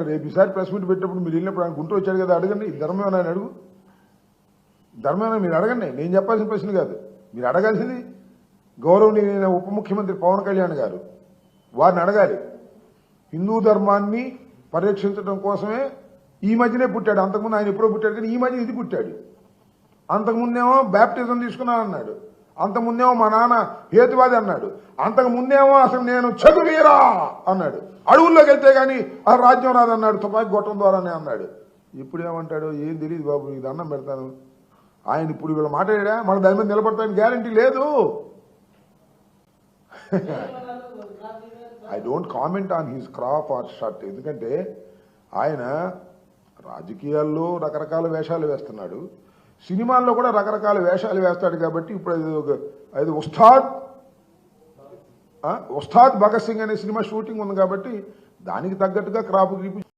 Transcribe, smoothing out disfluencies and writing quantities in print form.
రేపు ఈసారి press meet పెట్టినప్పుడు మీరు వెళ్ళినప్పుడు ఆయన గుంటూరు వచ్చాడు కదా, అడగండి. ధర్మమేనా ఆయన అడుగు, ధర్మమేనా మీరు అడగండి. నేను చెప్పాల్సిన ప్రశ్న కాదు, మీరు అడగాల్సింది గౌరవనీయ ఉప ముఖ్యమంత్రి పవన్ కళ్యాణ్ గారు. వారిని అడగాలి. హిందూ ధర్మాన్ని పరిరక్షించడం కోసమే ఈ మధ్యనే పుట్టాడు. అంతకుముందు ఆయన ఎప్పుడో పుట్టాడు, కానీ ఈ మధ్య ఇది పుట్టాడు. అంతకుముందేమో బ్యాప్టిజం తీసుకున్నాను అన్నాడు, అంతకుముందేమో మా నాన్న హేతువాది అన్నాడు, అంతకుముందేమో అసలు నేను చదువురా అన్నాడు, అడవుల్లోకి వెళ్తే కానీ ఆ రాజ్యం రాదన్నాడు, తుపాకి గొట్టం ద్వారానే అన్నాడు. ఇప్పుడు ఏమంటాడు ఏం తెలియదు బాబు, నీకు దండం పెడతాను. ఆయన ఇప్పుడు వీళ్ళు మాట్లాడా, మనకు దాని మీద నిలబడతానికి గ్యారంటీ లేదు. I don't comment on his crop or shirt. ఎందుకంటే ఆయన రాజకీయాల్లో రకరకాల వేషాలు వేస్తున్నాడు, సినిమాల్లో కూడా రకరకాల వేషాలు వేస్తాడు. కాబట్టి ఇప్పుడు అది ఉస్తాద్ భగత్ సింగ్ అనే సినిమా షూటింగ్ ఉంది కాబట్టి దానికి తగ్గట్టుగా క్రాప్